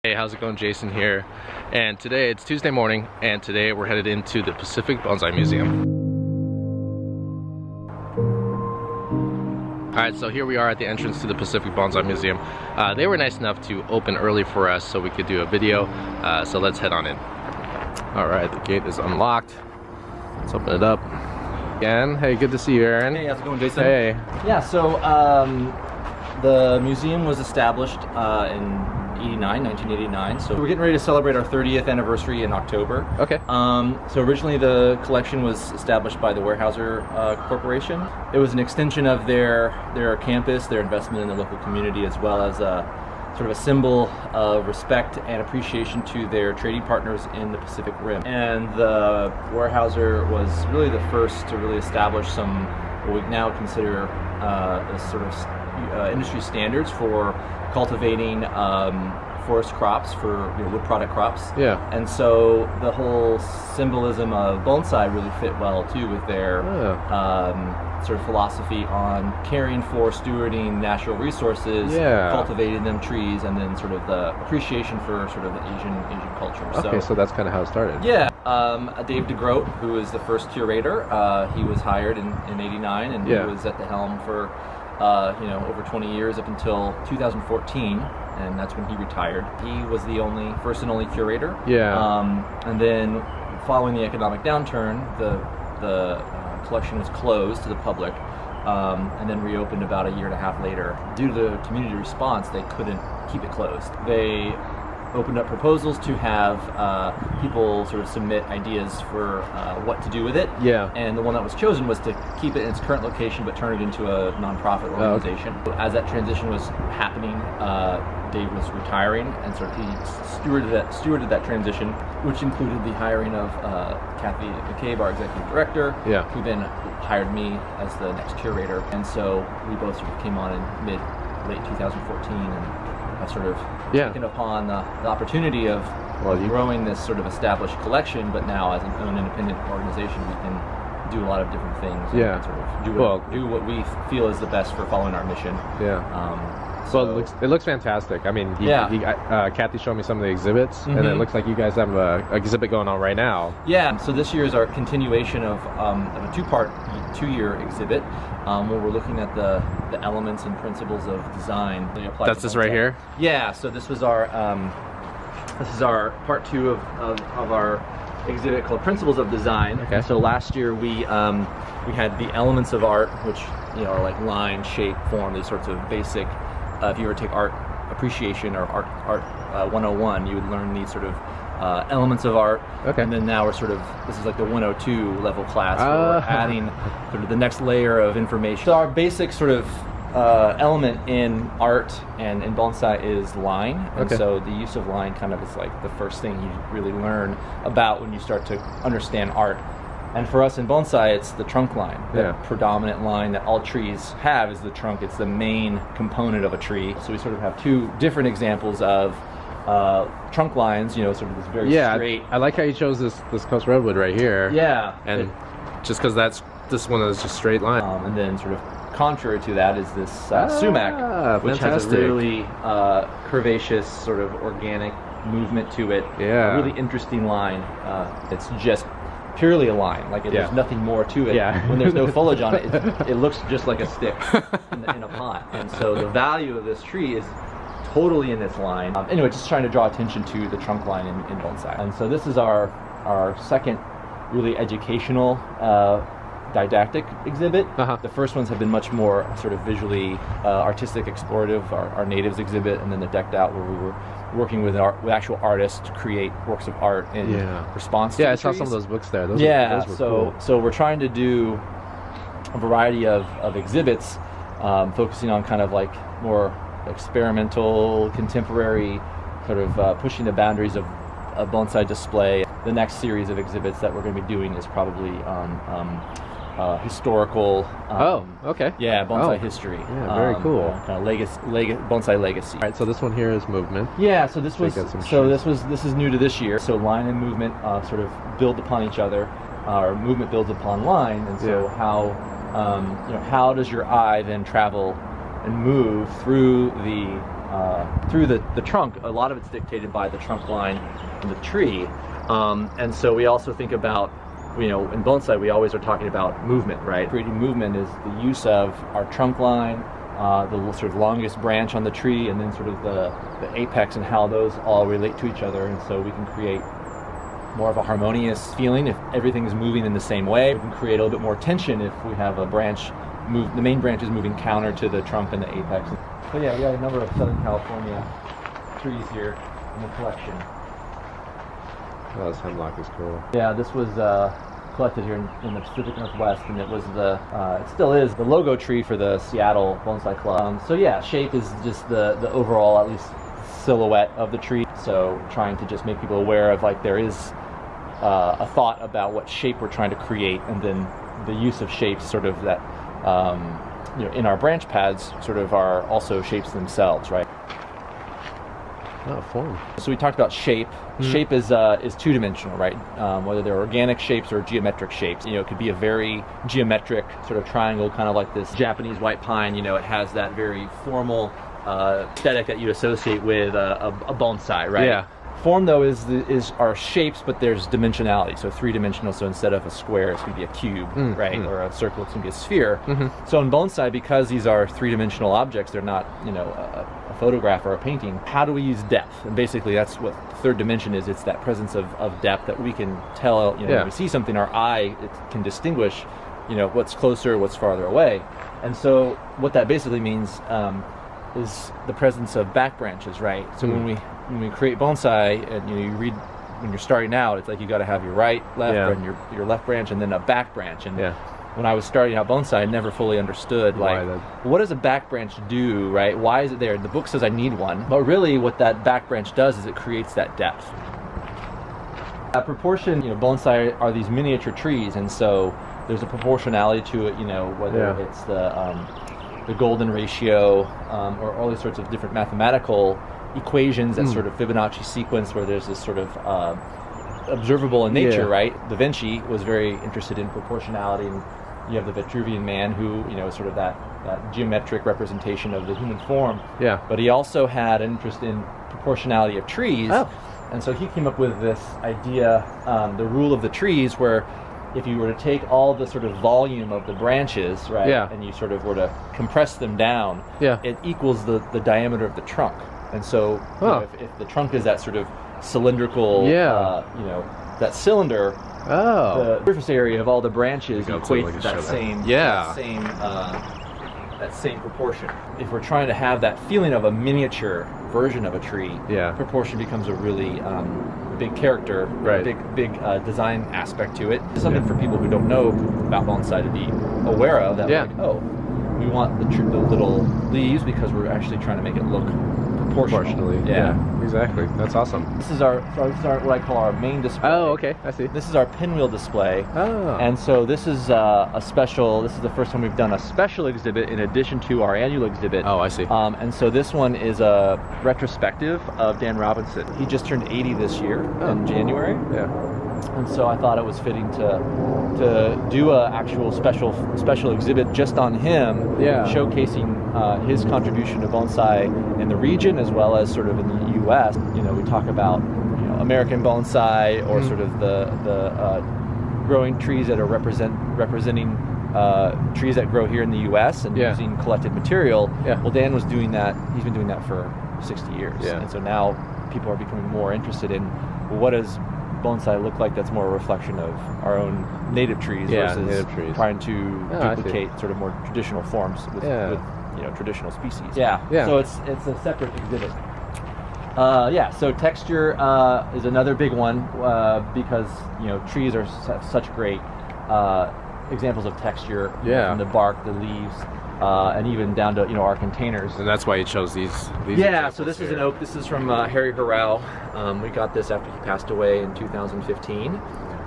Hey, how's it going? Jason here, and today it's Tuesday morning, and today we're headed into the Pacific Bonsai Museum. Alright, so here we are at the entrance to the Pacific Bonsai Museum. They were nice enough to open early for us so we could do a video, so let's head on in. Alright, the gate is unlocked. Let's open it up. Again, hey, good to see you, Aaron. Hey, how's it going, Jason? Hey. Yeah, so the museum was established in 1989, so we're getting ready to celebrate our 30th anniversary in October. Okay. So originally the collection was established by the Weyerhaeuser Corporation. It was an extension of their campus, their investment in the local community, as well as a sort of a symbol of respect and appreciation to their trading partners in the Pacific Rim. And the Weyerhaeuser was really the first to really establish some, what we now consider as sort of industry standards for cultivating forest crops, for wood product crops. Yeah. And so the whole symbolism of bonsai really fit well too with their sort of philosophy on caring for, stewarding natural resources, cultivating them, trees, and then sort of the appreciation for sort of the Asian culture. Okay, so that's kind of how it started. Yeah. Dave DeGroat, who is the first curator, he was hired in '89, and he was at the helm for over 20 years up until 2014, and that's when he retired. He was the first and only curator. And then following the economic downturn, the collection was closed to the public, and then reopened about a year and a half later. Due to the community response, they couldn't keep it closed. They opened up proposals to have people sort of submit ideas for what to do with it. And the one that was chosen was to keep it in its current location but turn it into a nonprofit organization. As that transition was happening, Dave was retiring, and sort of he stewarded that transition, which included the hiring of Kathy McCabe, our executive director, who then hired me as the next curator. And so we both sort of came on in late 2014 and have sort of taken upon the opportunity of growing this sort of established collection, but now as an independent organization we can do a lot of different things. And sort of do what we feel is the best for following our mission. Well, it looks fantastic. I mean, Kathy showed me some of the exhibits, and it looks like you guys have an exhibit going on right now. So this year is our continuation of a two-year exhibit, where we're looking at the elements and principles of design. That's this right here? Yeah. So this was our part two of our exhibit called Principles of Design. Okay. So last year we had the elements of art, which are like line, shape, form, these sorts of basic. If you were to take art appreciation or art 101, you would learn these sort of elements of art. And then now this is like the 102 level class. We're adding sort of the next layer of information. So our basic sort of element in art and in bonsai is line. And so the use of line kind of is like the first thing you really learn about when you start to understand art. And for us in bonsai, it's the trunk line. The predominant line that all trees have is the trunk. It's the main component of a tree. So we sort of have two different examples of trunk lines, sort of this very straight. I like how you chose this Coast Redwood right here. And just because this one is just straight line. And then sort of contrary to that is this sumac, which has a really curvaceous sort of organic movement to it. A really interesting line. It's just purely a line, like there's nothing more to it. When there's no foliage on it, it looks just like a stick in a pot. And so the value of this tree is totally in this line. Anyway, just trying to draw attention to the trunk line in bonsai. And so this is our second really educational didactic exhibit. The first ones have been much more sort of visually artistic, explorative, our natives exhibit, and then the decked out, where we were working with actual artists to create works of art in response to the I saw trees. some of those books there. Those were cool. So we're trying to do a variety of exhibits, focusing on kind of like more experimental, contemporary, sort of pushing the boundaries of bonsai display. The next series of exhibits that we're going to be doing is probably on historical. Bonsai history. Very cool. Kind of bonsai legacy. All right, so this one here is movement. So this is new to this year. So line and movement sort of build upon each other, or movement builds upon line, and so how does your eye then travel and move through the through the trunk, a lot of it's dictated by the trunk line and the tree. And so we also think about, in bonsai, we always are talking about movement, right? Creating movement is the use of our trunk line, the sort of longest branch on the tree, and then sort of the apex, and how those all relate to each other. And so we can create more of a harmonious feeling if everything is moving in the same way. We can create a little bit more tension if we have a branch the main branch is moving counter to the trunk and the apex. But yeah, we have a number of Southern California trees here in the collection. Oh, this hemlock is cool. Yeah, this was collected here in the Pacific Northwest, and it was it still is the logo tree for the Seattle Bonsai Club. So yeah, shape is just the overall, at least, silhouette of the tree. So trying to just make people aware of, like, there is a thought about what shape we're trying to create, and then the use of shapes, sort of that in our branch pads, sort of are also shapes themselves, right? Oh, form. So we talked about shape. Shape is two-dimensional, right? Whether they're organic shapes or geometric shapes. It could be a very geometric sort of triangle, kind of like this Japanese white pine. It has that very formal aesthetic that you associate with a bonsai, right? Yeah. Form, though, is our shapes, but there's dimensionality. So three-dimensional. So instead of a square, it's going to be a cube, right? Or a circle, it's going to be a sphere. So in bonsai, because these are three-dimensional objects, they're not, a photograph or a painting. How do we use depth? And basically, that's what the third dimension is. It's that presence of depth that we can tell. When we see something, our eye can distinguish, what's closer, what's farther away. And so what that basically means is the presence of back branches, right? So when we create bonsai, and you read when you're starting out, it's like you got to have your right, left, and your left branch, and then a back branch. And when I was starting out bonsai, I never fully understood, like, what does a back branch do, right? Why is it there? The book says I need one, but really what that back branch does is it creates that depth. That proportion, bonsai are these miniature trees, and so there's a proportionality to it, whether it's the golden ratio, or all these sorts of different mathematical equations that sort of Fibonacci sequence, where there's this sort of observable in nature, right? Da Vinci was very interested in proportionality, and you have the Vitruvian Man, who is sort of that geometric representation of the human form. Yeah. But he also had an interest in proportionality of trees, and so he came up with this idea, the rule of the trees, where if you were to take all the sort of volume of the branches, right, and you sort of were to compress them down, it equals the diameter of the trunk. And so if the trunk is that sort of cylindrical, that cylinder, the surface area of all the branches equates to that same proportion. If we're trying to have that feeling of a miniature version of a tree, proportion becomes a really big character, big design aspect to it. It's something for people who don't know about bonsai to be aware of, that we want the little leaves because we're actually trying to make it look proportionally. Exactly. That's awesome. This is our what I call our main display. Oh, okay. I see. This is our pinwheel display. Oh. And so this is this is the first time we've done a special exhibit in addition to our annual exhibit. Oh, I see. And so this one is a retrospective of Dan Robinson. He just turned 80 this year in January. Yeah. And so I thought it was fitting to do a actual special exhibit just on him, showcasing his contribution to bonsai in the region as well as sort of in the U.S. We talk about American bonsai, or sort of the growing trees that are representing trees that grow here in the U.S. and using collected material. Well, Dan was doing that. He's been doing that for 60 years, and so now people are becoming more interested in, well, what does bonsai look like that's more a reflection of our own native trees versus trying to duplicate sort of more traditional forms with traditional species. So it's a separate exhibit. So texture is another big one, because trees are such great examples of texture, from the bark, the leaves, and even down to our containers. And that's why you chose these so this is an oak. This is from Harry Harrell. We got this after he passed away in 2015.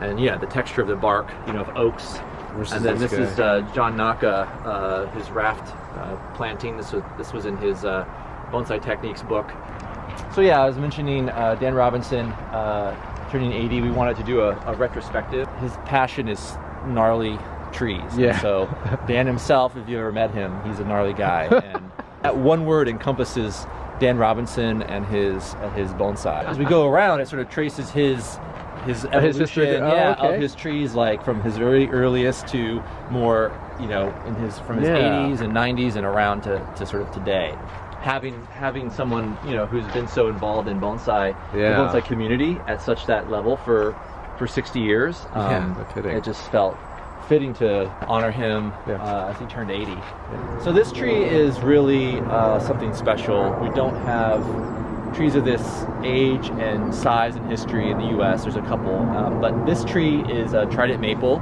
And the texture of the bark, of oaks. And then this is John Naka, his raft planting. This was in his Bonsai Techniques book. So I was mentioning Dan Robinson turning 80. We wanted to do a retrospective. His passion is gnarly trees. So Dan himself, if you ever met him, he's a gnarly guy. And that one word encompasses Dan Robinson and his bonsai. As we go around, it sort of traces his evolution, of his trees, like from his very earliest to more, from his 80s and 90s and around to sort of today. Having someone who's been so involved in bonsai, the bonsai community at such that level for 60 years, no kidding. It just felt fitting to honor him as he turned 80. So this tree is really something special. We don't have trees of this age and size and history in the U.S. There's a couple, but this tree is a trident maple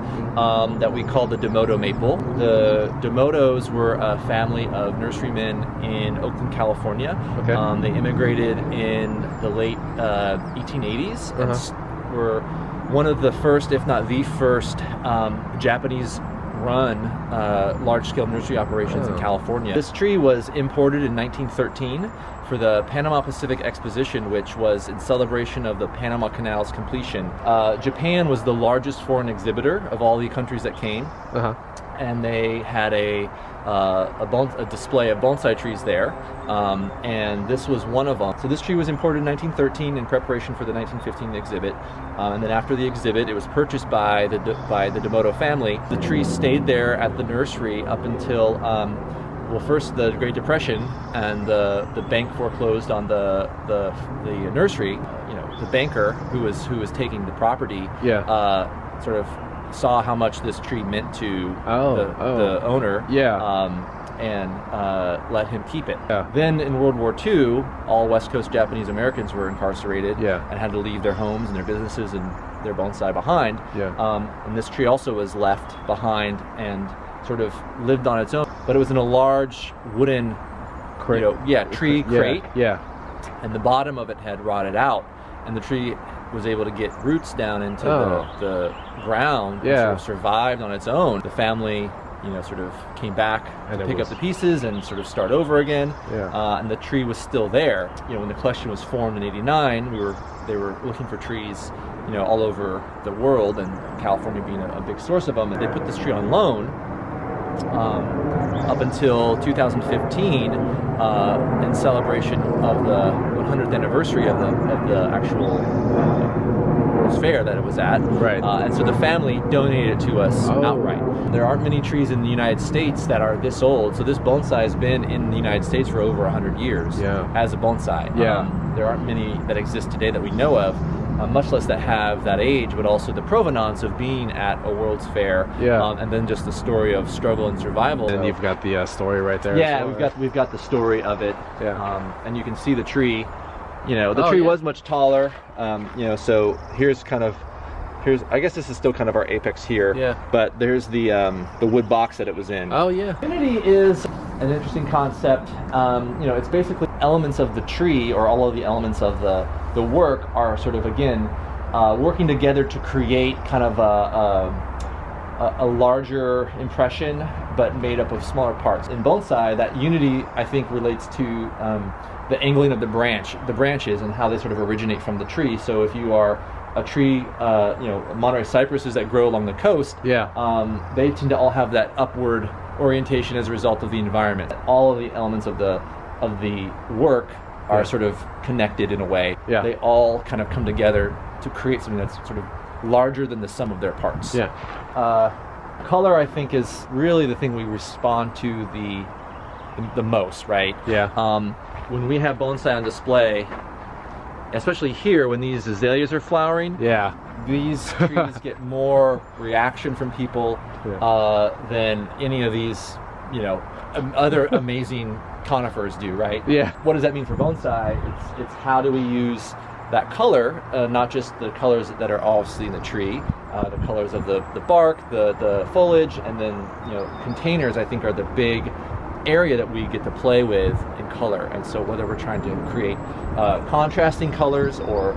that we call the Demoto maple. The Demotos were a family of nurserymen in Oakland, California. Okay. They immigrated in the late 1880s and were one of the first, if not the first, Japanese-run large-scale nursery operations in California. This tree was imported in 1913 for the Panama Pacific Exposition, which was in celebration of the Panama Canal's completion. Japan was the largest foreign exhibitor of all the countries that came, and they had a display of bonsai trees there, and this was one of them. So this tree was imported in 1913 in preparation for the 1915 exhibit, and then after the exhibit, it was purchased by the Demoto family. The tree stayed there at the nursery up until first the Great Depression, and the bank foreclosed on the nursery. The banker who was taking the property sort of saw how much this tree meant to the owner, and let him keep it. Then in World War II, all West Coast Japanese Americans were incarcerated and had to leave their homes and their businesses and their bonsai behind. And this tree also was left behind and sort of lived on its own, but it was in a large wooden crate, tree crate, and the bottom of it had rotted out, and the tree was able to get roots down into the ground and sort of survived on its own. The family, sort of came back to pick up the pieces and sort of start over again, and the tree was still there. When the collection was formed in '89, they were looking for trees all over the world, and California being a big source of them, and they put this tree on loan up until 2015 in celebration of the 100th anniversary of the actual World's Fair that it was at. And so the family donated it to us outright. There aren't many trees in the United States that are this old, so this bonsai has been in the United States for over 100 years as a bonsai. There aren't many that exist today that we know of, much less that have that age, but also the provenance of being at a World's Fair, and then just the story of struggle and survival. And you've got the story right there. We've got the story of it, and you can see the tree. The tree was much taller, so here's I guess this is still kind of our apex here, but there's the wood box that it was in. Unity is an interesting concept. It's basically elements of the tree, or all of the elements of the work are sort of, again, working together to create kind of a larger impression, but made up of smaller parts. In bonsai, that unity, I think, relates to the angling of the branches and how they sort of originate from the tree. So if you are a tree, Monterey cypresses that grow along the coast, they tend to all have that upward orientation as a result of the environment. All of the elements of the work are sort of connected in a way. They all kind of come together to create something that's sort of larger than the sum of their parts. Color, I think, is really the thing we respond to the most, right? When we have bonsai on display, especially here when these azaleas are flowering, these trees get more reaction from people than any of these, other amazing conifers do, right? What does that mean for bonsai? It's how do we use that color, not just the colors that are obviously in the tree, the colors of the bark, the foliage, and then containers, I think, are the big area that we get to play with in color. And so whether we're trying to create contrasting colors or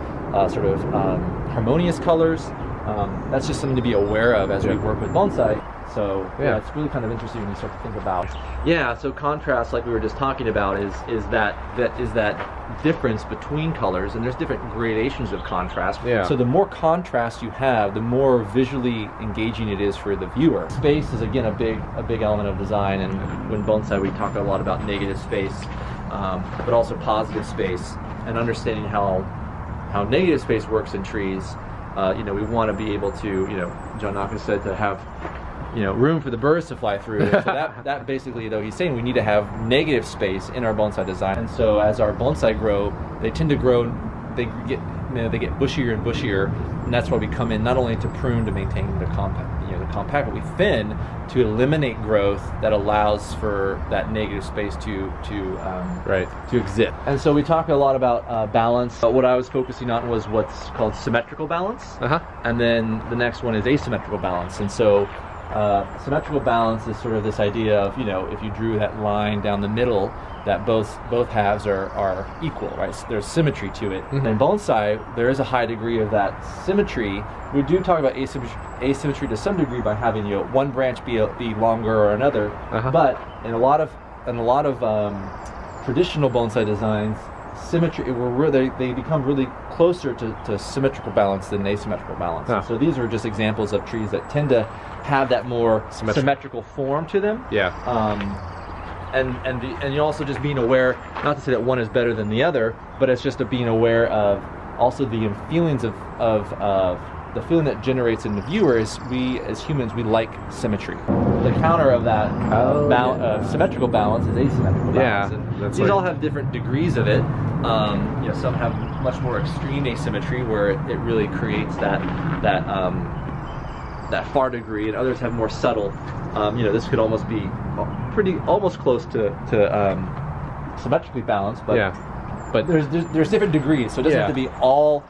sort of harmonious colors, that's just something to be aware of as we work with bonsai. So it's really kind of interesting when you start to think about. So contrast, like we were just talking about, is that difference between colors, and there's different gradations of contrast. So the more contrast you have, the more visually engaging it is for the viewer. Space is, again, a big element of design, and when bonsai we talk a lot about negative space. but also positive space, and understanding how negative space works in trees. You know, we want to be able to, you know, John Naka said, to have, you know, room for the birds to fly through. And so that basically, though, he's saying we need to have negative space in our bonsai design. And so as our bonsai grow, they tend to grow, they get bushier and bushier, and that's why we come in not only to prune to maintain the compact, but we thin to eliminate growth that allows for that negative space to exist. And so we talk a lot about balance. But what I was focusing on was what's called symmetrical balance, and then the next one is asymmetrical balance. And so symmetrical balance is sort of this idea of, you know, if you drew that line down the middle, that both halves are equal, right? So there's symmetry to it. In bonsai, there is a high degree of that symmetry. We do talk about asymmetry to some degree by having, you know, one branch be longer or another. But in a lot of traditional bonsai designs, symmetry, they become really closer to symmetrical balance than asymmetrical balance. So these are just examples of trees that tend to have that more symmetrical form to them. And you also just being aware, not to say that one is better than the other, but it's just being aware of also the feelings of the feeling that generates in the viewer is we as humans, we like symmetry. The counter of that symmetrical balance is asymmetrical balance. And these all have different degrees of it. You know, some have much more extreme asymmetry where it really creates that far degree, and others have more subtle. You know, this could almost be almost close to symmetrically balanced, but there's different degrees, so it doesn't have to be all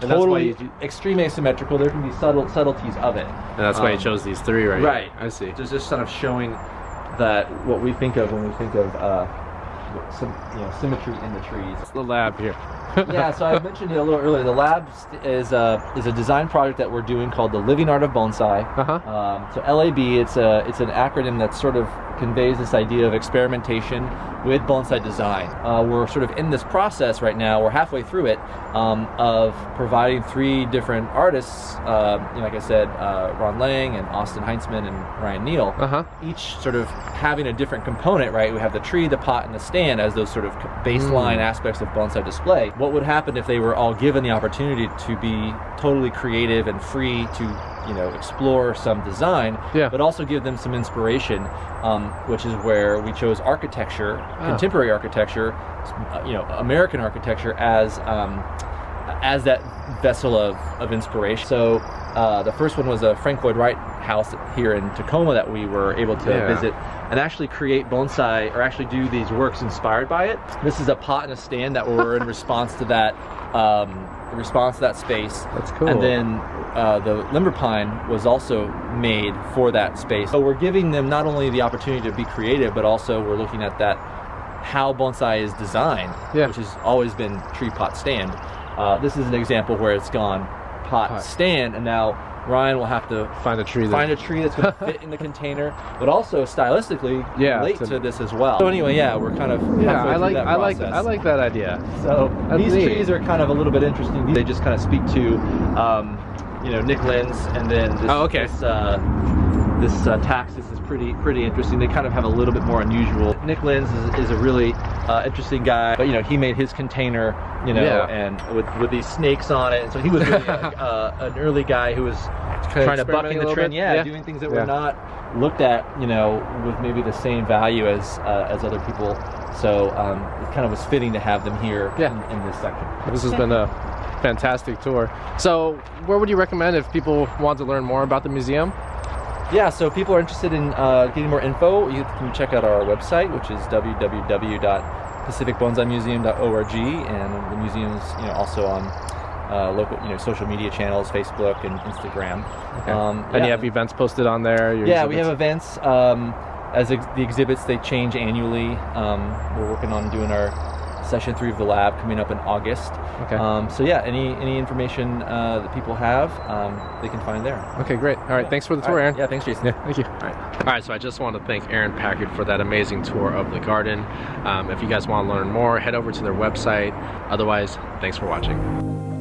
totally extreme asymmetrical. There can be subtleties of it, and that's why you chose these three, right? Right. I see. Just kind of showing that what we think of when we think of symmetry in the trees. It's the lab here. So I mentioned it a little earlier. The lab is a design project that we're doing called the Living Art of Bonsai. So LAB, it's an acronym that sort of conveys this idea of experimentation with bonsai design. We're sort of in this process right now. We're halfway through it, of providing 3 different artists. Like I said, Ron Lang and Austin Heinzman and Ryan Neal. Each sort of having a different component, right? We have the tree, the pot, and the stand as those sort of baseline aspects of bonsai display. What would happen if they were all given the opportunity to be totally creative and free to, you know, explore some design, but also give them some inspiration, which is where we chose architecture, contemporary architecture, you know, American architecture as that vessel of inspiration. So the first one was a Frank Lloyd Wright house here in Tacoma that we were able to visit and actually create bonsai, or actually do these works inspired by it. This is a pot and a stand that were in response to that space. That's cool. And then the limber pine was also made for that space. So we're giving them not only the opportunity to be creative, but also we're looking at that how bonsai is designed, which has always been tree, pot, stand. This is an example where it's gone pot, stand, and now Ryan will have to find a tree that's going to fit in the container, but also stylistically relate to this as well. So anyway, we're kind of I like that idea. So these trees are kind of a little bit interesting. They just kind of speak to you know, Nick Lenz, and then this Taxus is pretty interesting. They kind of have a little bit more unusual. Nick Lenz is a really interesting guy, but you know, he made his container, you know, and with these snakes on it. And so he was really an early guy who was trying to buck in the trend, doing things that were not looked at, you know, with maybe the same value as other people. So it kind of was fitting to have them here in this section. This has been a fantastic tour. So where would you recommend if people want to learn more about the museum? So if people are interested in getting more info, you can check out our website, which is www.pacificbonsaimuseum.org, and the museum's, you know, also on local, you know, social media channels, Facebook and Instagram. And you have events posted on there? We have events. As the exhibits, they change annually. We're working on doing our session 3 of the lab coming up in August. So any information that people have, they can find there. Okay, great. All right, thanks for the tour, Aaron. Yeah, thanks, Jason. Thank you. All right, so I just want to thank Aaron Packard for that amazing tour of the garden. If you guys want to learn more, head over to their website. Otherwise, thanks for watching.